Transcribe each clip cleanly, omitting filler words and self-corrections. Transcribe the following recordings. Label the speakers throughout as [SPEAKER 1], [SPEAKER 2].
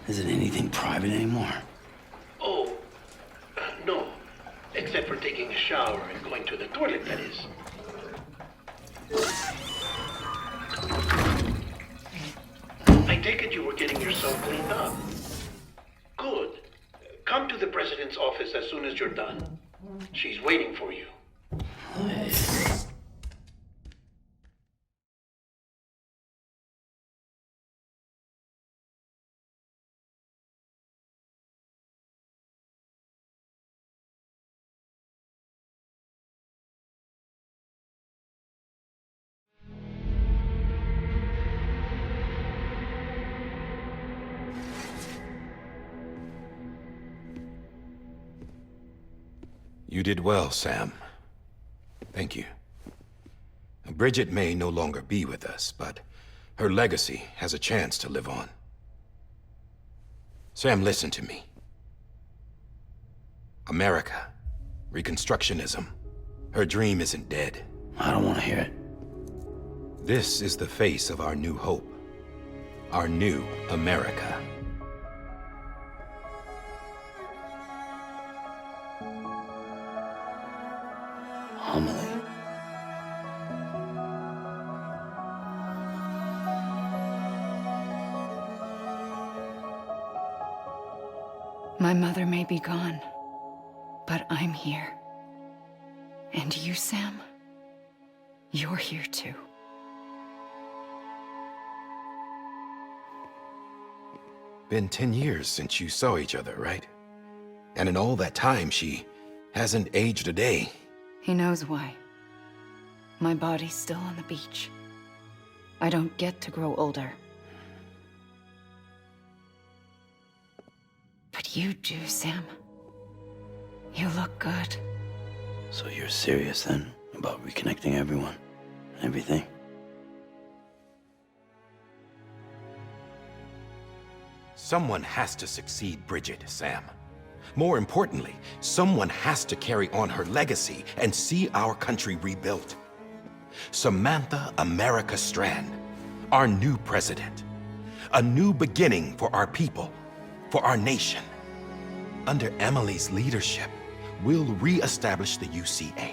[SPEAKER 1] Is it anything private anymore?
[SPEAKER 2] Oh, no. Except for taking a shower and going to the toilet, that is. I take it you were getting yourself cleaned up. Good. Come to the president's office as soon as you're done. She's waiting for you.
[SPEAKER 3] You did well, Sam. Thank you. Bridget may no longer be with us, but her legacy has a chance to live on. Sam, listen to me. America, Reconstructionism, her dream isn't dead.
[SPEAKER 1] I don't want to hear it.
[SPEAKER 3] This is the face of our new hope. Our new America.
[SPEAKER 1] Amelie.
[SPEAKER 4] My mother may be gone, but I'm here. And you, Sam, you're here too.
[SPEAKER 3] Been 10 years since you saw each other, right? And in all that time, she hasn't aged a day.
[SPEAKER 4] He knows why. My body's still on the beach. I don't get to grow older. But you do, Sam. You look good.
[SPEAKER 1] So you're serious then about reconnecting everyone and everything?
[SPEAKER 3] Someone has to succeed Bridget, Sam. More importantly, someone has to carry on her legacy and see our country rebuilt. Samantha America Strand, our new president. A new beginning for our people, for our nation. Under Emily's leadership, we'll re-establish the UCA,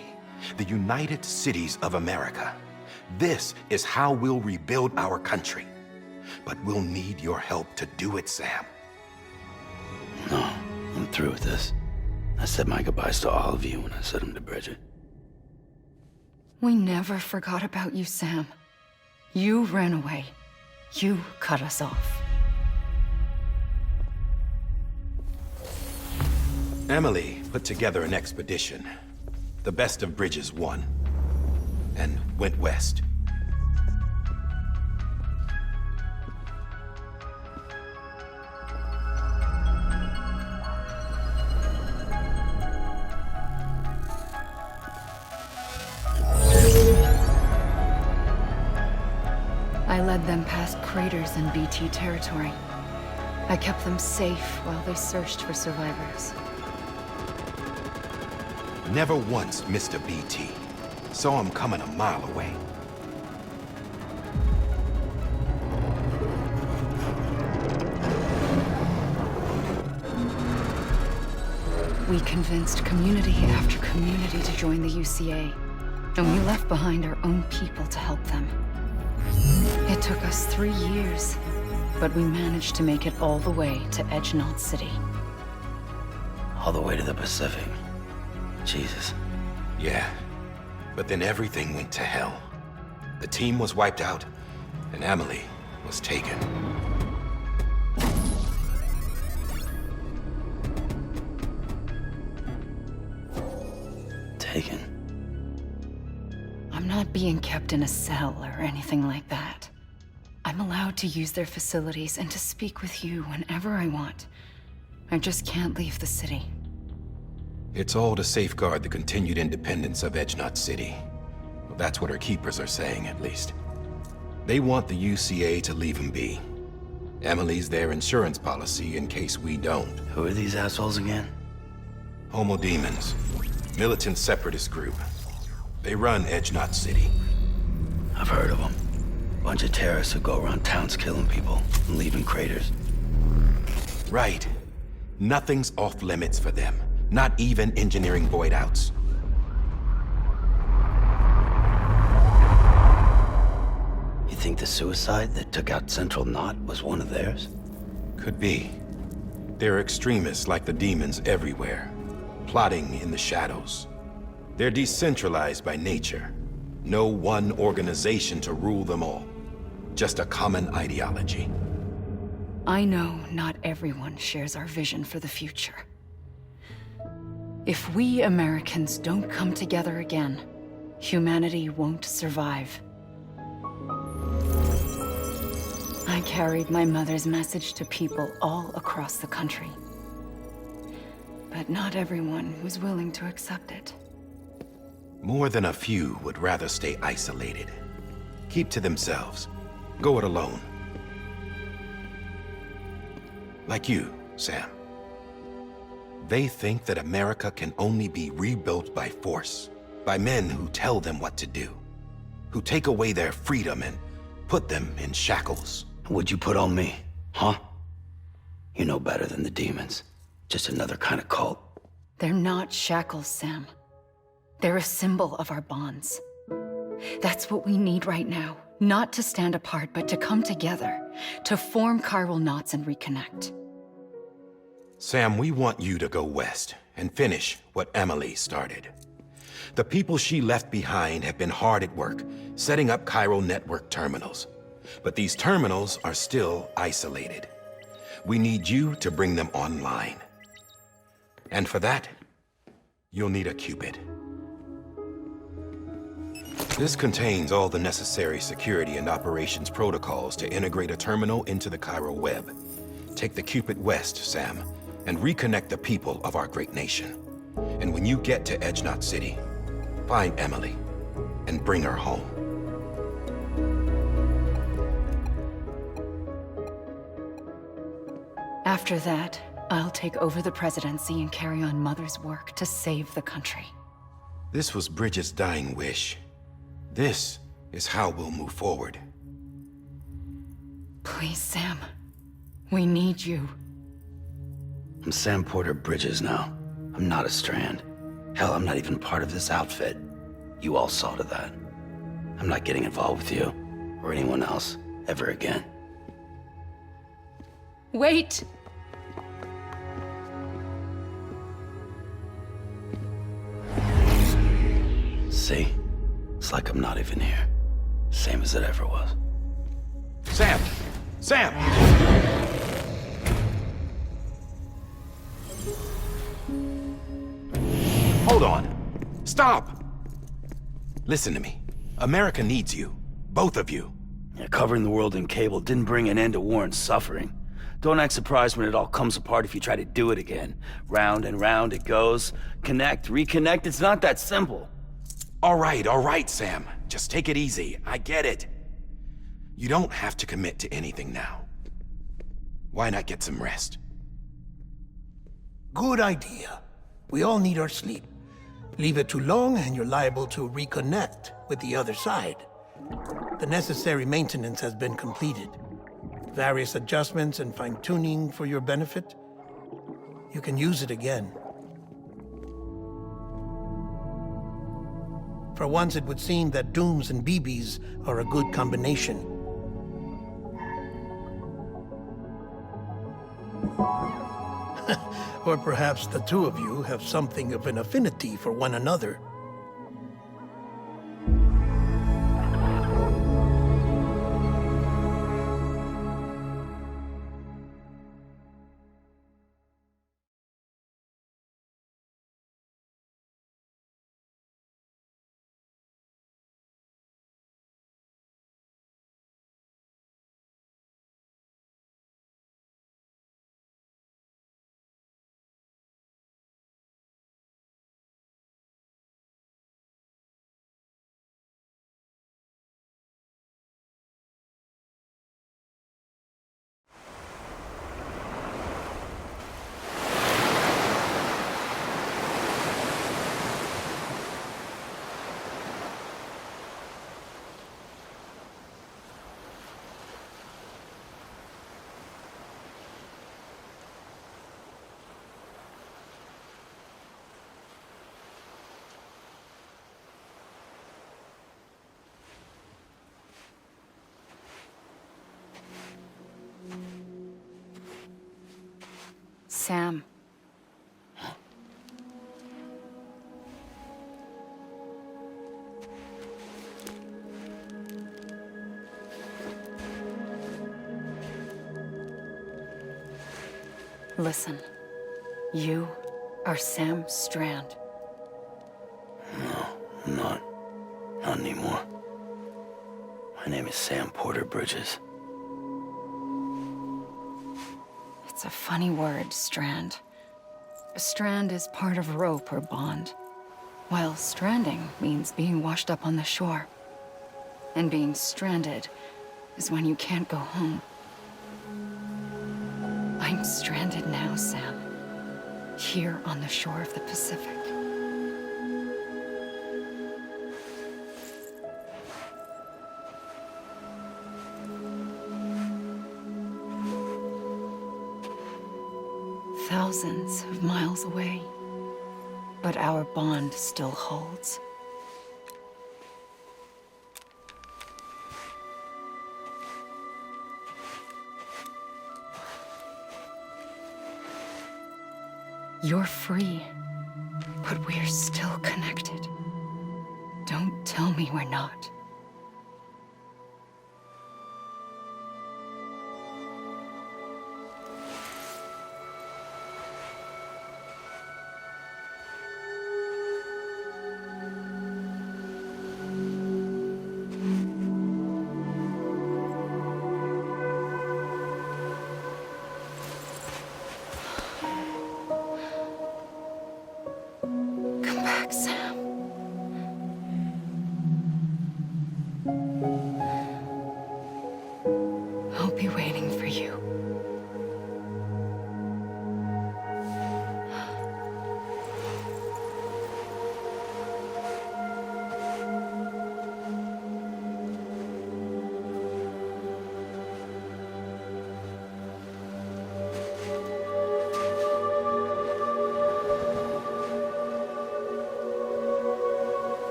[SPEAKER 3] the United Cities of America. This is how we'll rebuild our country. But we'll need your help to do it, Sam.
[SPEAKER 1] No, I'm through with this. I said my goodbyes to all of you when I said them to Bridget.
[SPEAKER 4] We never forgot about you, Sam. You ran away. You cut us off.
[SPEAKER 3] Emily put together an expedition. The best of Bridges won. And went west.
[SPEAKER 4] I led them past craters in BT territory. I kept them safe while they searched for survivors.
[SPEAKER 3] Never once missed a BT. Saw him coming a mile away.
[SPEAKER 4] We convinced community after community to join the UCA, and we left behind our own people to help them. It took us 3 years, but we managed to make it all the way to Edge-Knot City.
[SPEAKER 1] All the way to the Pacific. Jesus.
[SPEAKER 3] Yeah, but then everything went to hell. The team was wiped out, and Emily was taken.
[SPEAKER 1] Taken?
[SPEAKER 4] I'm not being kept in a cell or anything like that. I'm allowed to use their facilities and to speak with you whenever I want. I just can't leave the city.
[SPEAKER 3] It's all to safeguard the continued independence of Edge-Knot City. Well, that's what our keepers are saying, at least. They want the UCA to leave him be. Emily's their insurance policy in case we don't.
[SPEAKER 1] Who are these assholes again?
[SPEAKER 3] Homo Demons. Militant separatist group. They run Edge-Knot City.
[SPEAKER 1] I've heard of them. Bunch of terrorists who go around towns killing people and leaving craters.
[SPEAKER 3] Right. Nothing's off limits for them. Not even engineering void outs.
[SPEAKER 1] You think the suicide that took out Central Knot was one of theirs?
[SPEAKER 3] Could be. There are extremists like the demons everywhere, plotting in the shadows. They're decentralized by nature. No one organization to rule them all. Just a common ideology.
[SPEAKER 4] I know not everyone shares our vision for the future. If we Americans don't come together again, humanity won't survive. I carried my mother's message to people all across the country. But not everyone was willing to accept it.
[SPEAKER 3] More than a few would rather stay isolated. Keep to themselves. Go it alone. Like you, Sam. They think that America can only be rebuilt by force, by men who tell them what to do, who take away their freedom and put them in shackles.
[SPEAKER 1] What'd you put on me, huh? You know better than the demons. Just another kind of cult.
[SPEAKER 4] They're not shackles, Sam. They're a symbol of our bonds. That's what we need right now. Not to stand apart, but to come together, to form chiral knots and reconnect.
[SPEAKER 3] Sam, we want you to go west and finish what Emily started. The people she left behind have been hard at work, setting up chiral network terminals. But these terminals are still isolated. We need you to bring them online. And for that, you'll need a Cupid. This contains all the necessary security and operations protocols to integrate a terminal into the chiral web. Take the Cupid west, Sam, and reconnect the people of our great nation. And when you get to Edge Knot City, find Emily and bring her home.
[SPEAKER 4] After that, I'll take over the presidency and carry on Mother's work to save the country.
[SPEAKER 3] This was Bridget's dying wish. This is how we'll move forward.
[SPEAKER 4] Please, Sam. We need you.
[SPEAKER 1] I'm Sam Porter Bridges now. I'm not a Strand. Hell, I'm not even part of this outfit. You all saw to that. I'm not getting involved with you, or anyone else, ever again.
[SPEAKER 4] Wait!
[SPEAKER 1] See? It's like I'm not even here. Same as it ever was.
[SPEAKER 3] Sam! Sam! Hold on. Stop! Listen to me. America needs you. Both of you.
[SPEAKER 1] Yeah, covering the world in cable didn't bring an end to war and suffering. Don't act surprised when it all comes apart if you try to do it again. Round and round it goes. Connect, reconnect, it's not that simple.
[SPEAKER 3] All right, Sam. Just take it easy. I get it. You don't have to commit to anything now. Why not get some rest?
[SPEAKER 5] Good idea. We all need our sleep. Leave it too long and you're liable to reconnect with the other side. The necessary maintenance has been completed. Various adjustments and fine-tuning for your benefit. You can use it again. For once, it would seem that Dooms and BBs are a good combination. Or perhaps the two of you have something of an affinity for one another.
[SPEAKER 4] Sam. Listen, you are Sam Strand.
[SPEAKER 1] No, I'm not. Not anymore. My name is Sam Porter Bridges.
[SPEAKER 4] It's a funny word, Strand. A strand is part of rope or bond, while stranding means being washed up on the shore. And being stranded is when you can't go home. I'm stranded now, Sam. Here on the shore of the Pacific. Thousands of miles away, but our bond still holds. You're free, but we're still connected. Don't tell me we're not. Come back, Sam. I'll be waiting for you.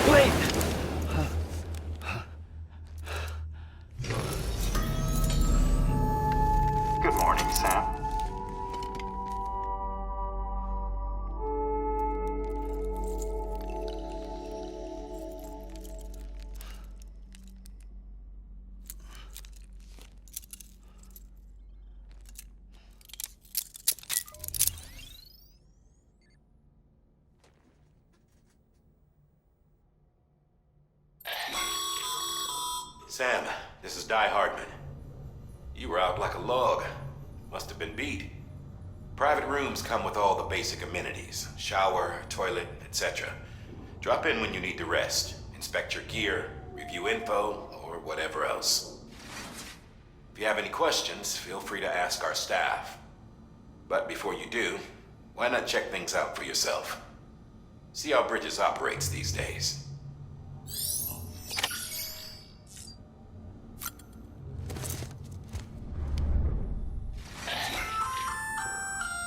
[SPEAKER 1] Wait!
[SPEAKER 6] Good morning, Sam.
[SPEAKER 3] Sam, this is Di Hardman. You were out like a log. Must have been beat. Private rooms come with all the basic amenities. Shower, toilet, etc. Drop in when you need to rest. Inspect your gear, review info, or whatever else. If you have any questions, feel free to ask our staff. But before you do, why not check things out for yourself? See how Bridges operates these days.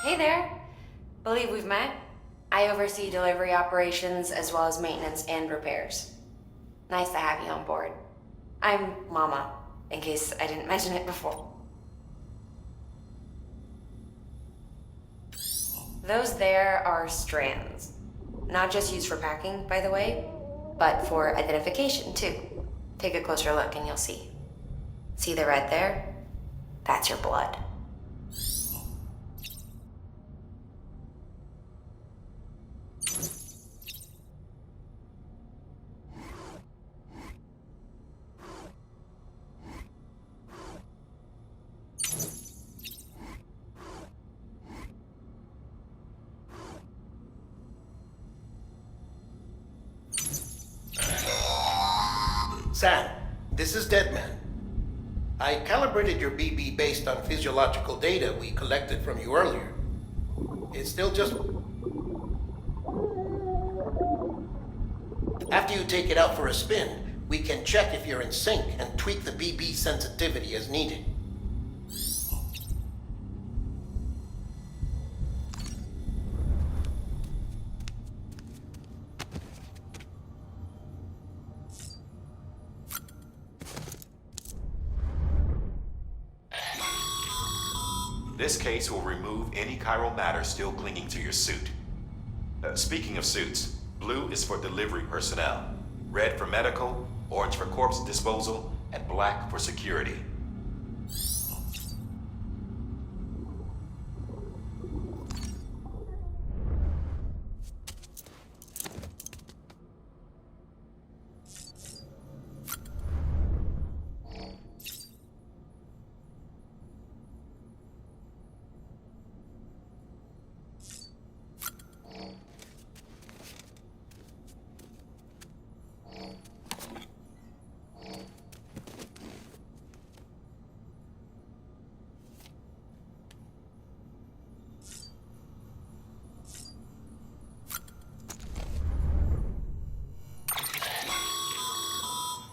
[SPEAKER 7] Hey there. Believe we've met. I oversee delivery operations as well as maintenance and repairs. Nice to have you on board. I'm Mama, in case I didn't mention it before. Those there are strands. Not just used for packing, by the way, but for identification too. Take a closer look and you'll see. See the red there? That's your blood.
[SPEAKER 5] Sam, this is Deadman. I calibrated your BB based on physiological data we collected from you earlier. It's still just... After you take it out for a spin, we can check if you're in sync and tweak the BB sensitivity as needed.
[SPEAKER 3] This case will remove any chiral matter still clinging to your suit. Speaking of suits, blue is for delivery personnel, red for medical, orange for corpse disposal, and black for security.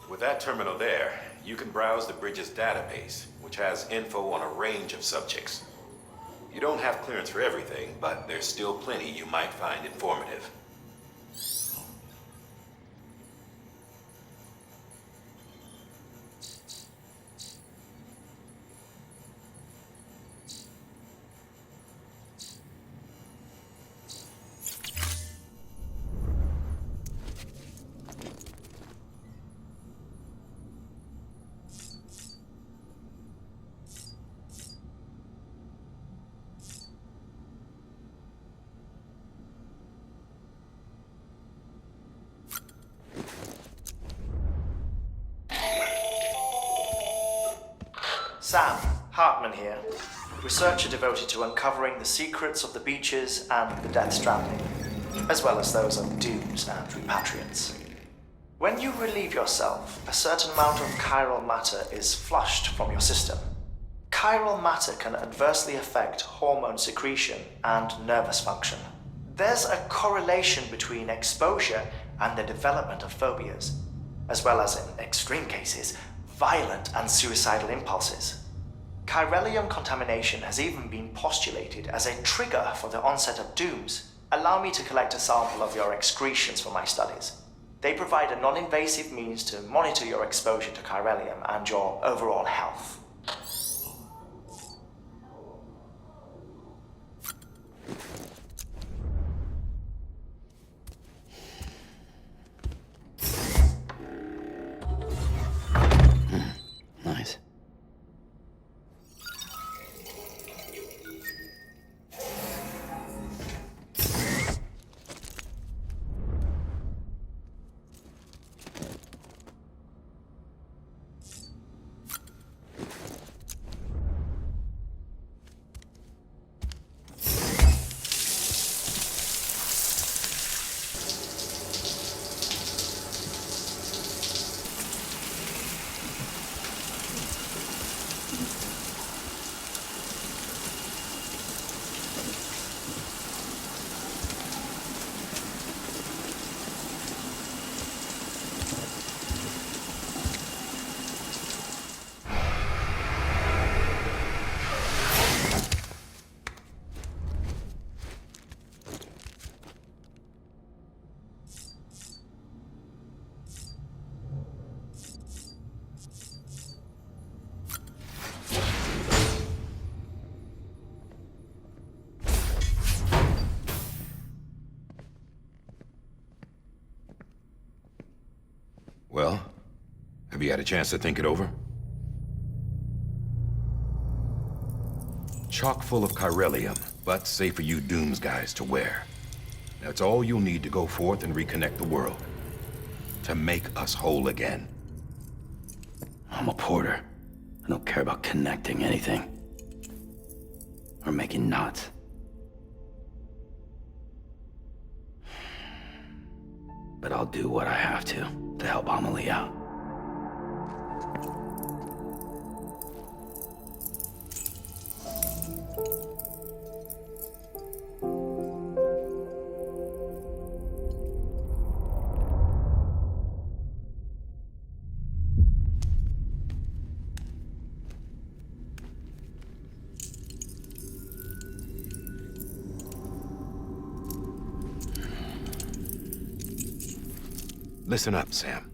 [SPEAKER 3] With that terminal there, you can browse the bridge's database, which has info on a range of subjects. You don't have clearance for everything, but there's still plenty you might find informative.
[SPEAKER 8] Sam, Hartman here, researcher devoted to uncovering the secrets of the beaches and the Death Stranding, as well as those of dooms and repatriants. When you relieve yourself, a certain amount of chiral matter is flushed from your system. Chiral matter can adversely affect hormone secretion and nervous function. There's a correlation between exposure and the development of phobias, as well as, in extreme cases, violent and suicidal impulses. Chiralium contamination has even been postulated as a trigger for the onset of dooms. Allow me to collect a sample of your excretions for my studies. They provide a non-invasive means to monitor your exposure to chiralium and your overall health.
[SPEAKER 1] Nice.
[SPEAKER 3] Well, have you had a chance to think it over? Chock full of chiralium, but safe for you Dooms guys to wear. That's all you'll need to go forth and reconnect the world. To make us whole again.
[SPEAKER 1] I'm a porter. I don't care about connecting anything. Or making knots. But I'll do what I have to help Amelie out.
[SPEAKER 3] Listen up, Sam.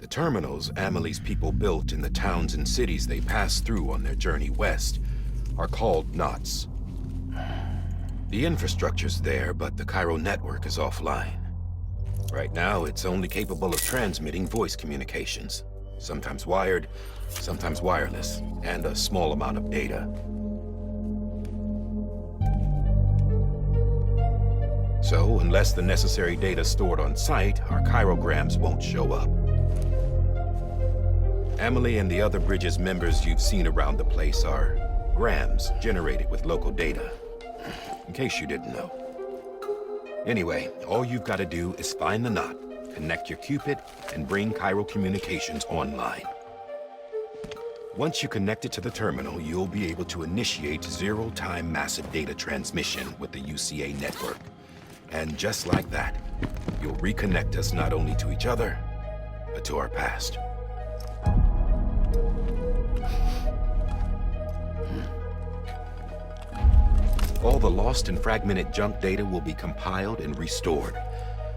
[SPEAKER 3] The terminals Amelie's people built in the towns and cities they passed through on their journey west are called knots. The infrastructure's there, but the Cairo network is offline. Right now, it's only capable of transmitting voice communications. Sometimes wired, sometimes wireless, and a small amount of data. So, unless the necessary data stored on site, our chirograms won't show up. Emily and the other Bridges members you've seen around the place are grams generated with local data. In case you didn't know. Anyway, all you've got to do is find the knot, connect your Cupid, and bring Cairo Communications online. Once you connect it to the terminal, you'll be able to initiate zero-time massive data transmission with the UCA network. And just like that, you'll reconnect us not only to each other, but to our past. All the lost and fragmented junk data will be compiled and restored,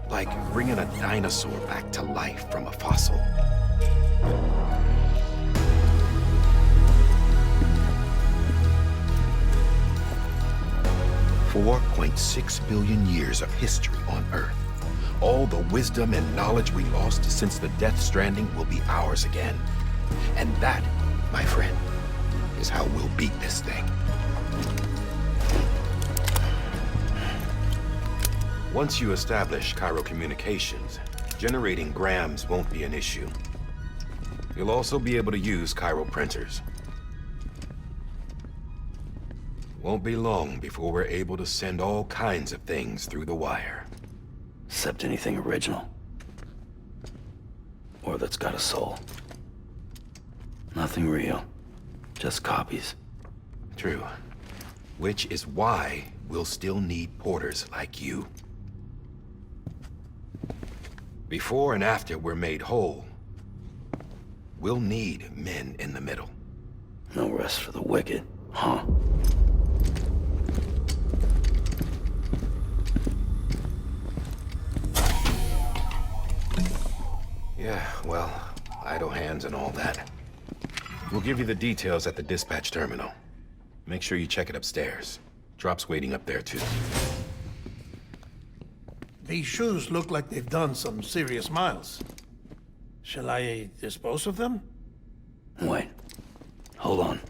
[SPEAKER 3] like bringing a dinosaur back to life from a fossil. $4.6 billion years of history on Earth. All the wisdom and knowledge we lost since the Death Stranding will be ours again. And that, my friend, is how we'll beat this thing. Once you establish Cairo Communications, generating grams won't be an issue. You'll also be able to use Cairo printers. Won't be long before we're able to send all kinds of things through the wire.
[SPEAKER 1] Except anything original. Or that's got a soul. Nothing real. Just copies.
[SPEAKER 3] True. Which is why we'll still need porters like you. Before and after we're made whole, we'll need men in the middle.
[SPEAKER 1] No rest for the wicked, huh?
[SPEAKER 3] Yeah, well, idle hands and all that. We'll give you the details at the dispatch terminal. Make sure you check it upstairs. Drop's waiting up there, too.
[SPEAKER 5] These shoes look like they've done some serious miles. Shall I dispose of them?
[SPEAKER 1] Wait. Hold on.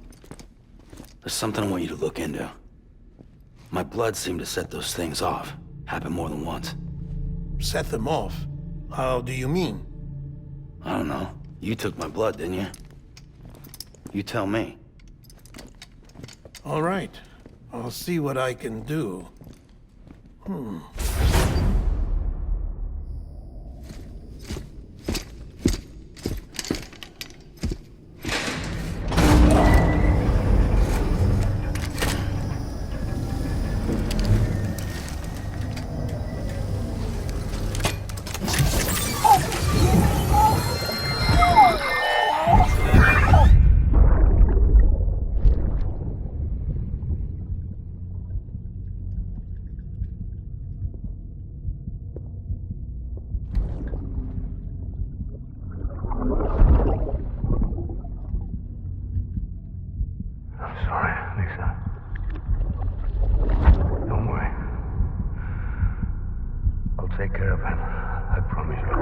[SPEAKER 1] There's something I want you to look into. My blood seemed to set those things off. Happened more than once.
[SPEAKER 5] Set them off? How do you mean?
[SPEAKER 1] I don't know. You took my blood, didn't you? You tell me.
[SPEAKER 5] All right. I'll see what I can do.
[SPEAKER 9] Take care of him. I promise you.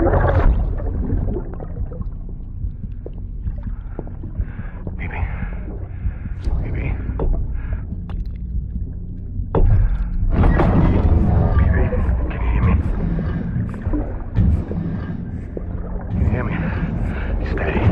[SPEAKER 9] Baby. Baby. Baby, can you hear me? Can you hear me? Steady.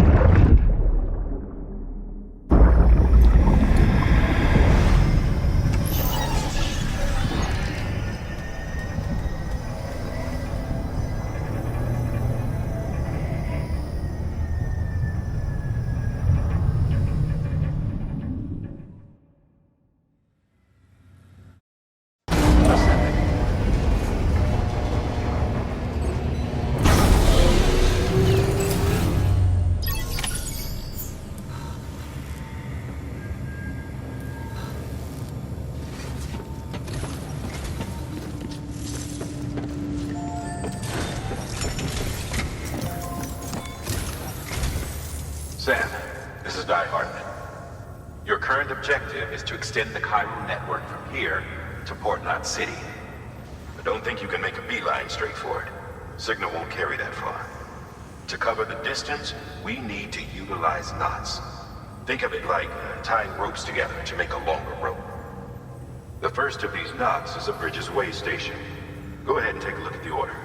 [SPEAKER 3] Sam, this is Die Hardman. Your current objective is to extend the chiral network from here to Port Knot City. But don't think you can make a beeline straight for it. Signal won't carry that far. To cover the distance, we need to utilize knots. Think of it like tying ropes together to make a longer rope. The first of these knots is a Bridges way station. Go ahead and take a look at the order.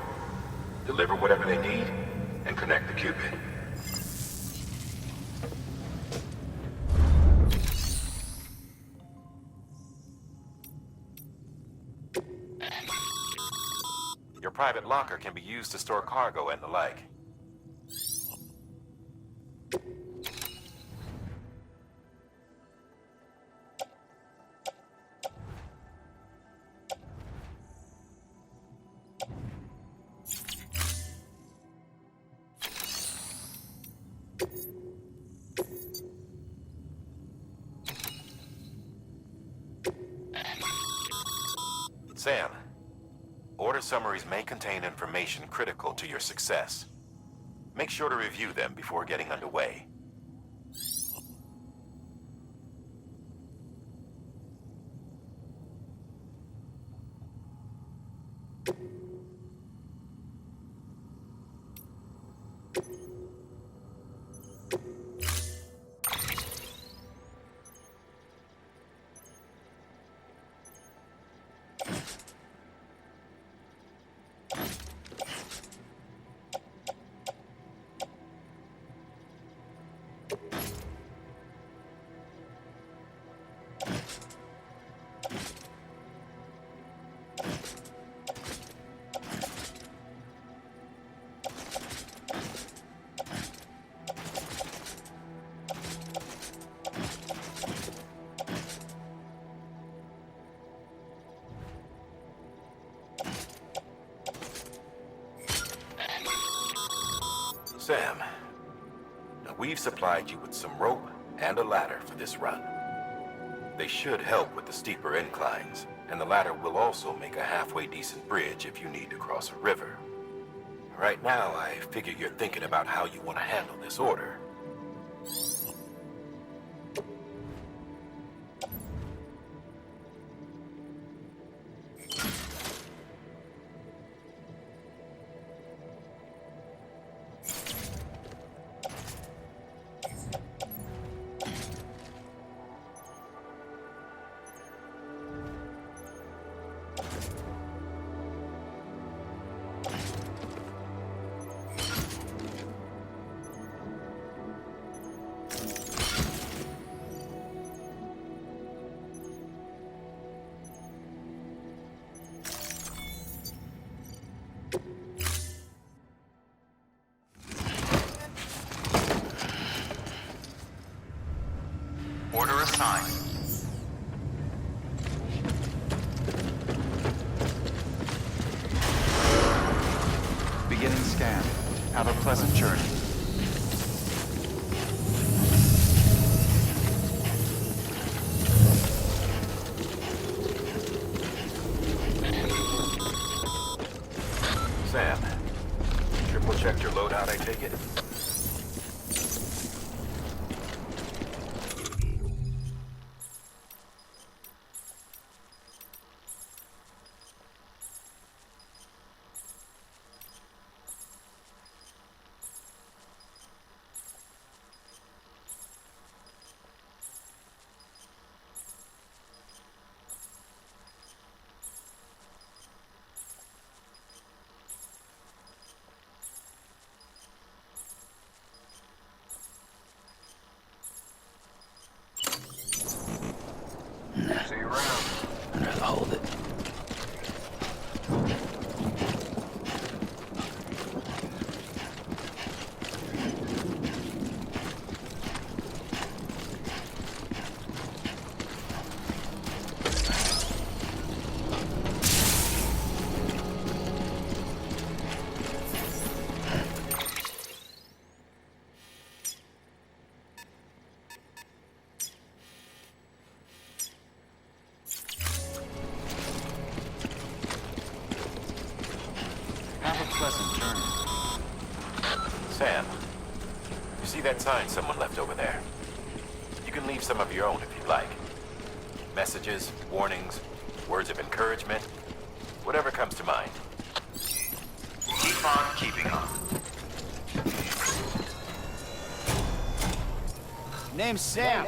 [SPEAKER 3] Deliver whatever they need, and connect the Cupid. Your private locker can be used to store cargo and the like. Sam, order summaries may contain information critical to your success. Make sure to review them before getting underway. Sam, now we've supplied you with some rope and a ladder for this run. They should help with the steeper inclines, and the ladder will also make a halfway decent bridge if you need to cross a river. Right now, I figure you're thinking about how you want to handle this order.
[SPEAKER 6] Order assigned. Beginning scan. Have a pleasant journey.
[SPEAKER 3] Sam, triple checked your loadout, I take it?
[SPEAKER 6] See you around.
[SPEAKER 1] I'd rather hold it.
[SPEAKER 6] Have a pleasant journey.
[SPEAKER 3] Sam, you see that sign someone left over there? You
[SPEAKER 10] can leave some of your own if you'd like. Messages, warnings, words of encouragement, whatever comes to mind.
[SPEAKER 6] Keep on keeping on.
[SPEAKER 11] Name's Sam.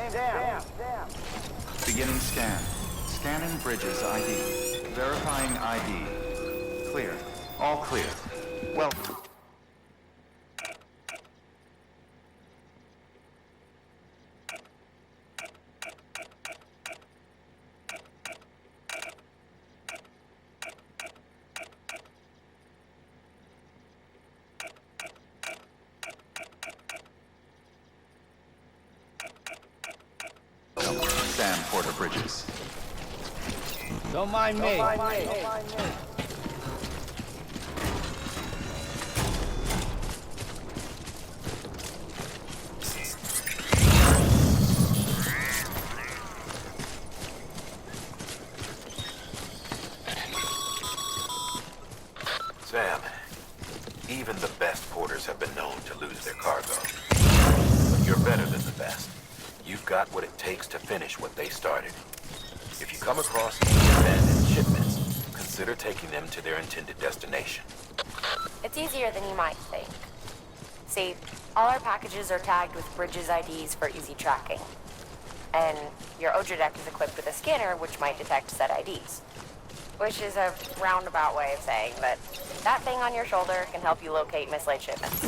[SPEAKER 6] Beginning scan. Scanning Bridges ID. Verifying ID. Clear. All clear. Welcome. Sam Porter Bridges.
[SPEAKER 11] Don't mind me.
[SPEAKER 10] Sam, even the best porters have been known to lose their cargo. But you're better than the best. You've got what it takes to finish what they started. If you come across any abandoned shipments, consider taking them to their intended destination.
[SPEAKER 7] It's easier than you might think. See, all our packages are tagged with Bridges IDs for easy tracking. And your Odra deck is equipped with a scanner which might detect said IDs. Which is a roundabout way of saying that that thing on your shoulder can help you locate mislaid shipments.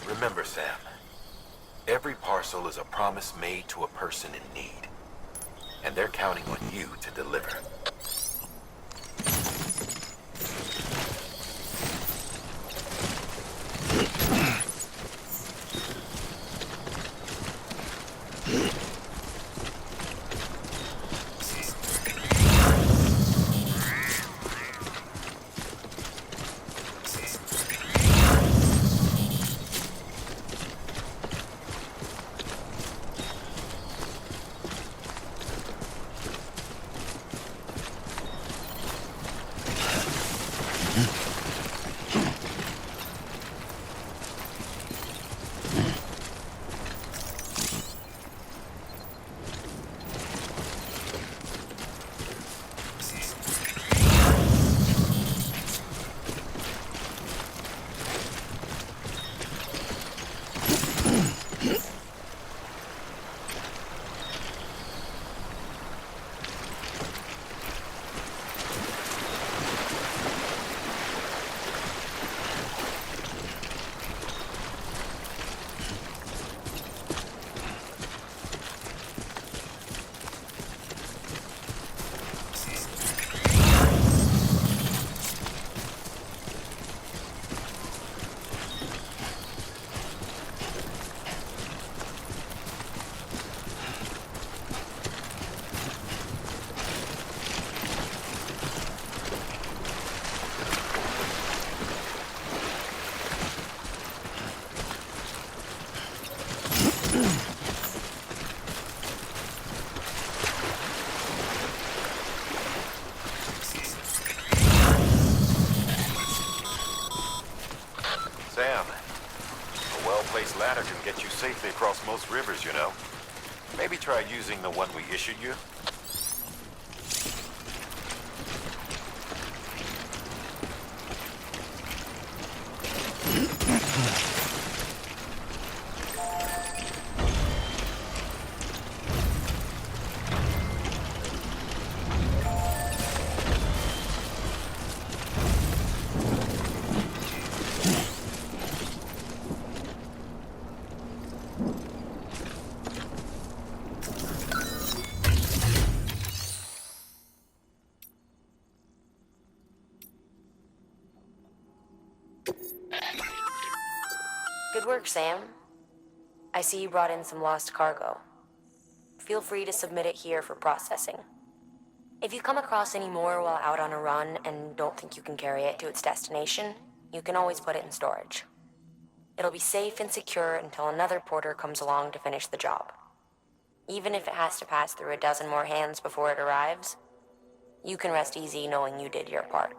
[SPEAKER 10] Remember, Sam, every parcel is a promise made to a person in need. And they're counting on you to deliver. Sam, a well-placed ladder can get you safely across most rivers, you know. Maybe try using the one we issued you.
[SPEAKER 7] Good work, Sam. I see you brought in some lost cargo. Feel free to submit it here for processing. If you come across any more while out on a run and don't think you can carry it to its destination, you can always put it in storage. It'll be safe and secure until another porter comes along to finish the job. Even if it has to pass through a dozen more hands before it arrives, you can rest easy knowing you did your part.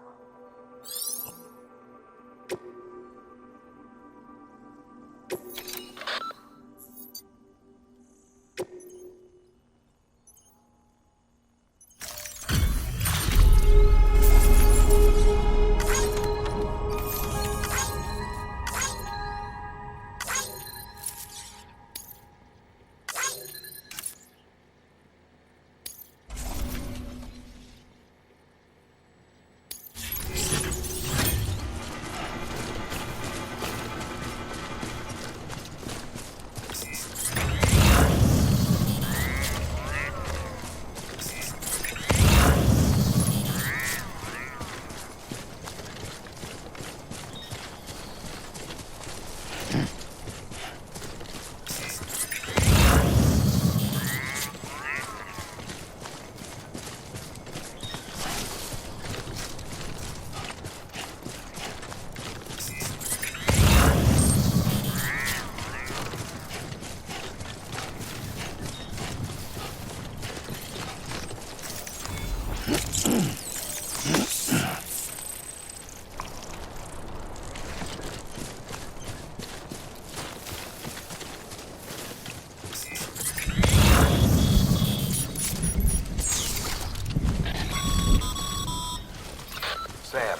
[SPEAKER 10] Sam,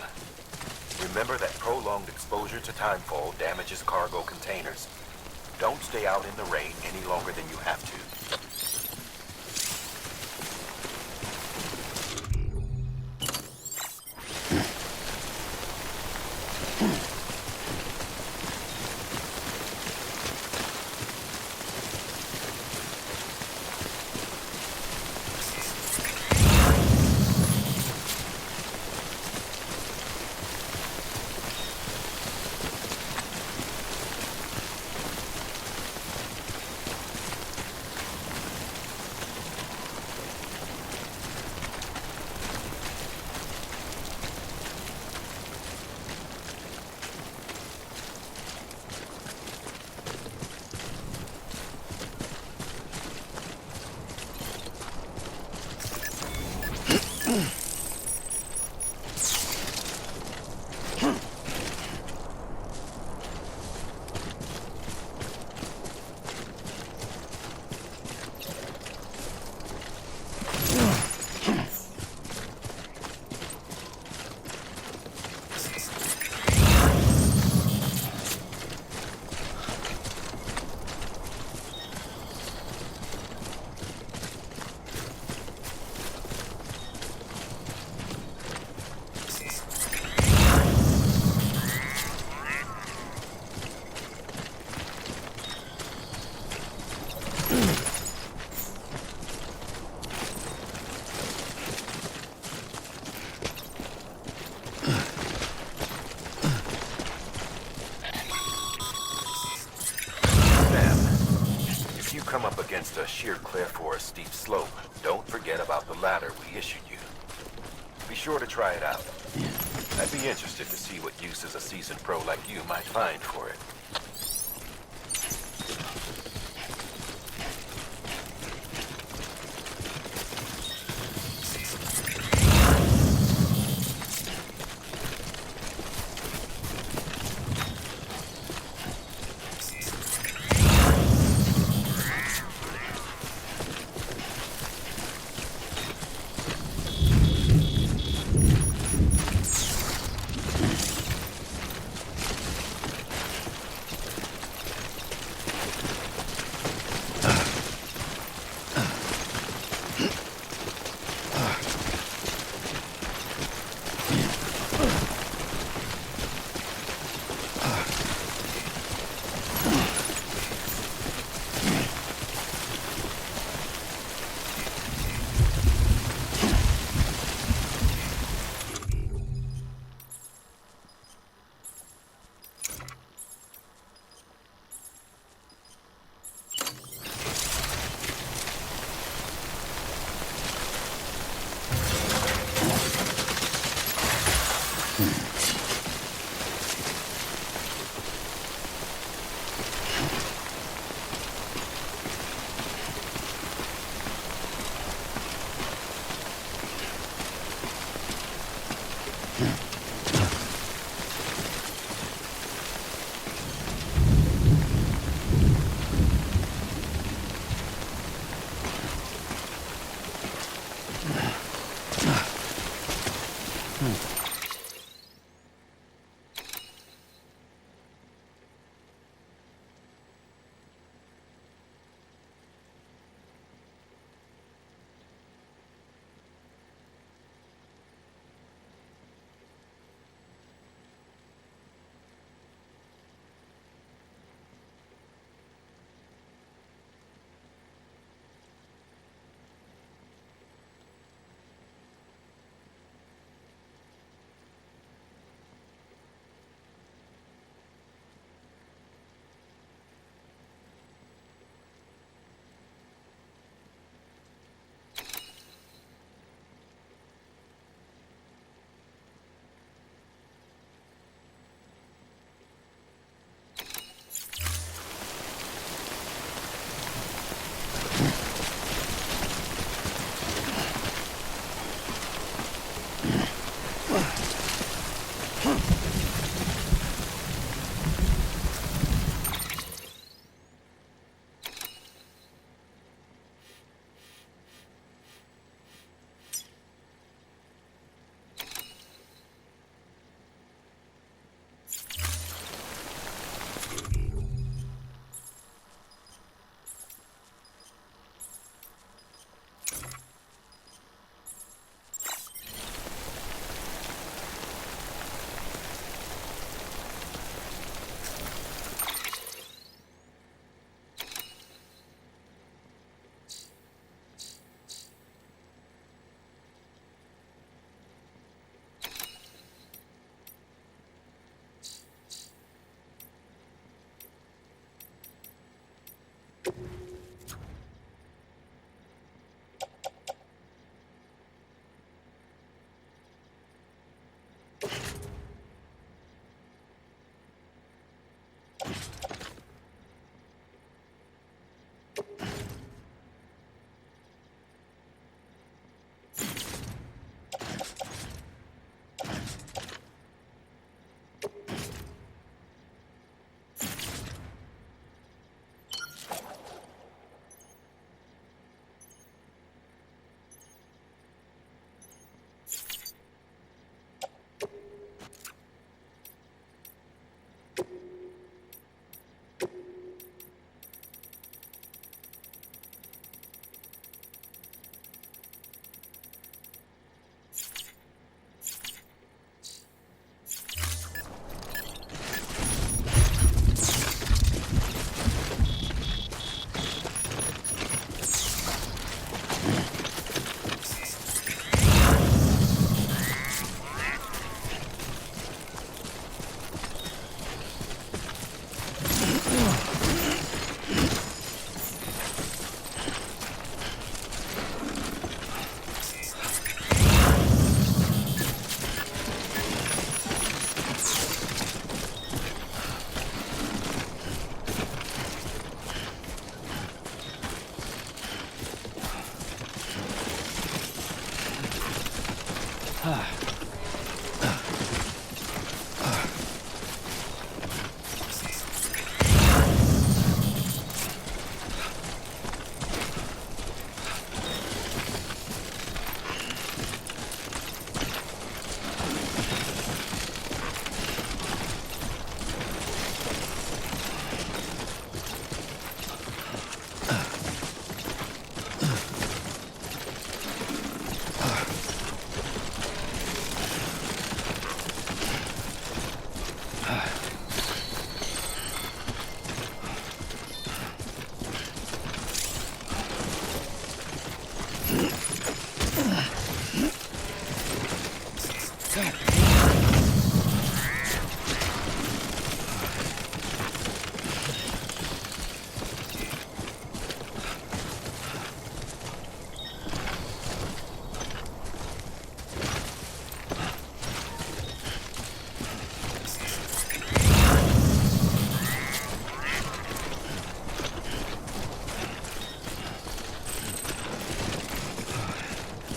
[SPEAKER 10] remember that prolonged exposure to timefall damages cargo containers. Don't stay out in the rain any longer than you have to. Come up against a sheer cliff or a steep slope, don't forget about the ladder we issued you. Be sure to try it out. I'd be interested to see what uses a seasoned pro like you might find for it.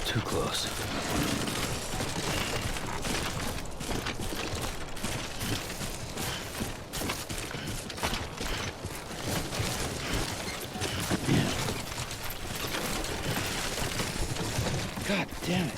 [SPEAKER 1] Too close.
[SPEAKER 11] God damn it.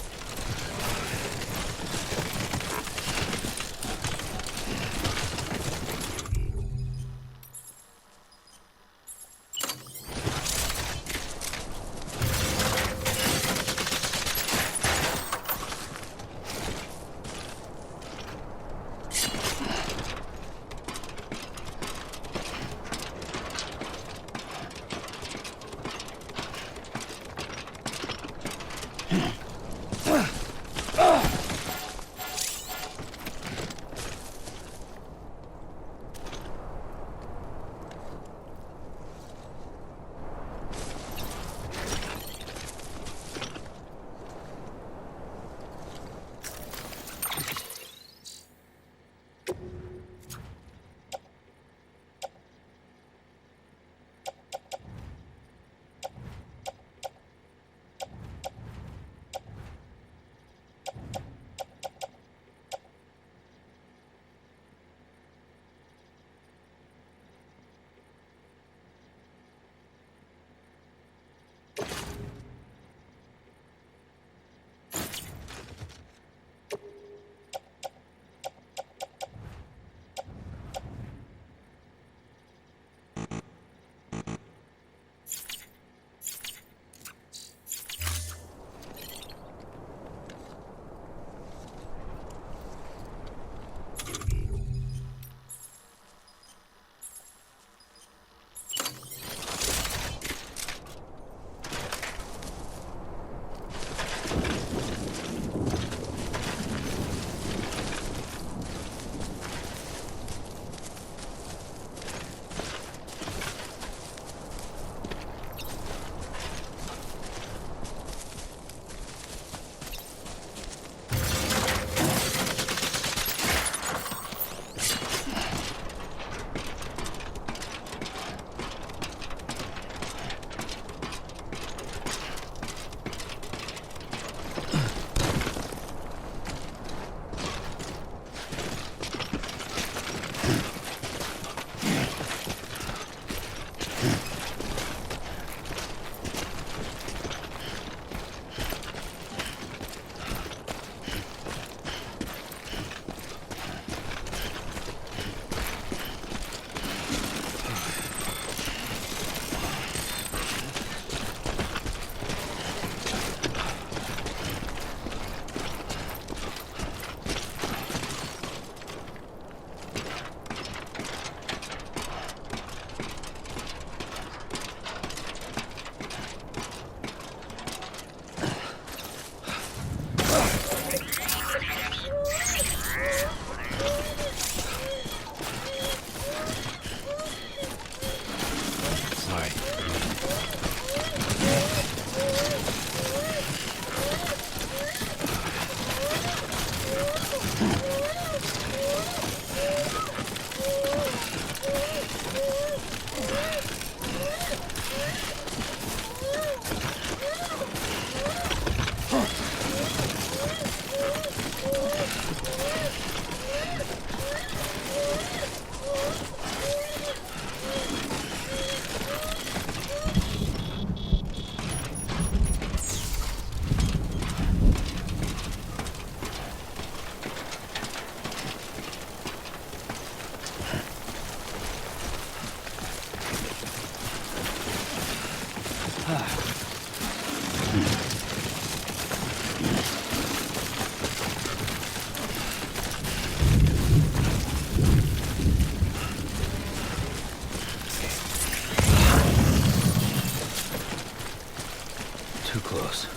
[SPEAKER 1] Too close.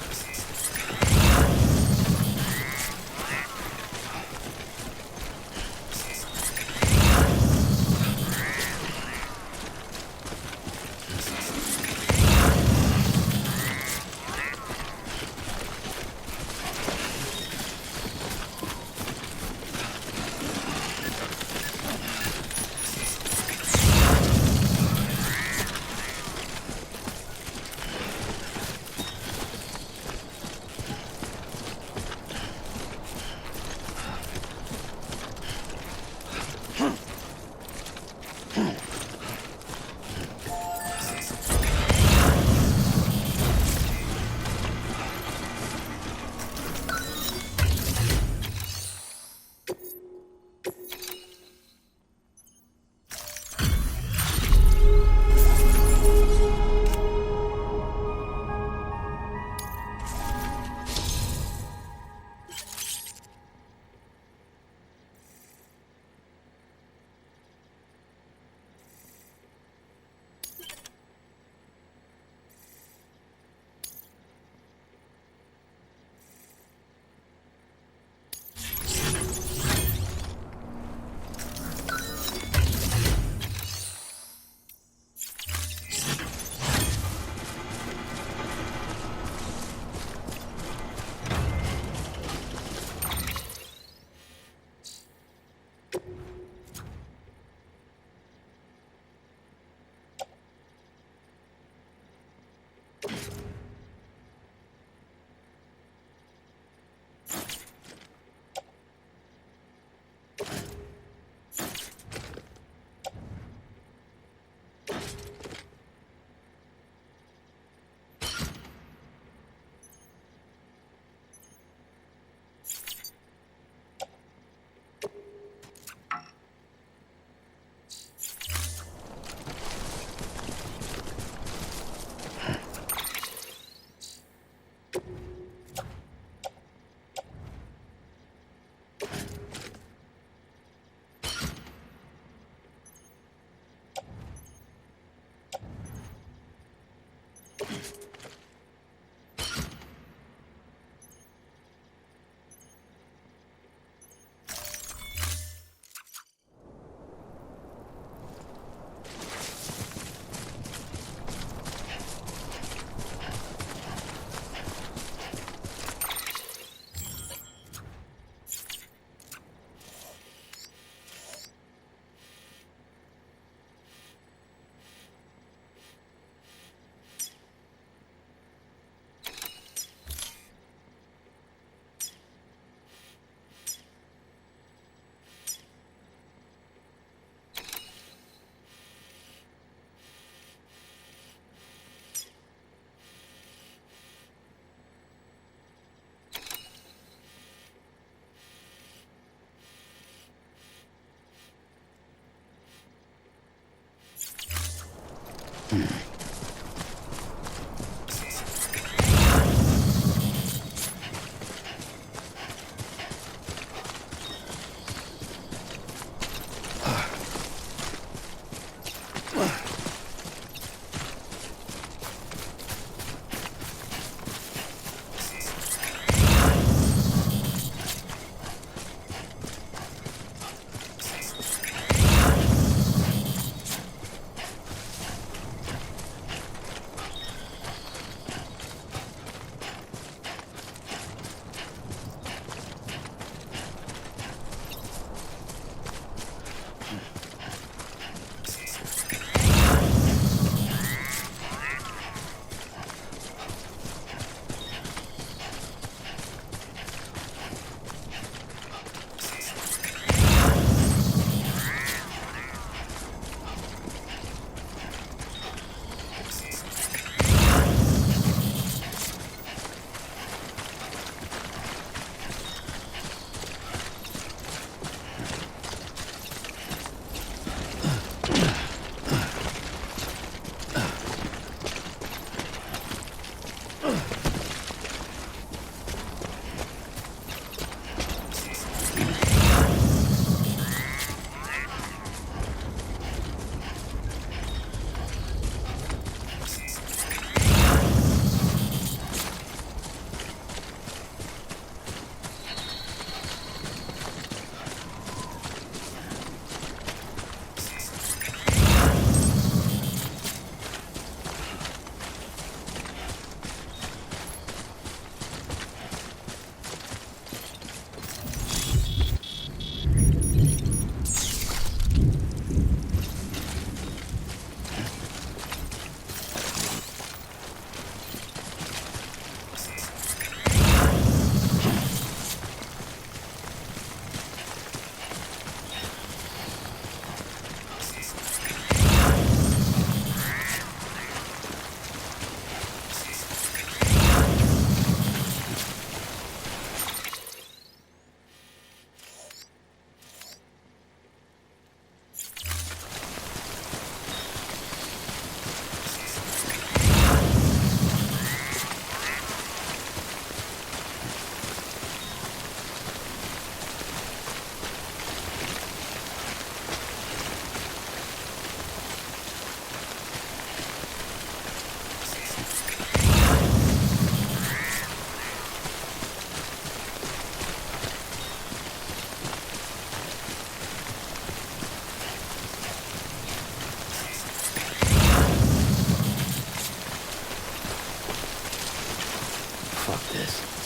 [SPEAKER 1] Fuck this.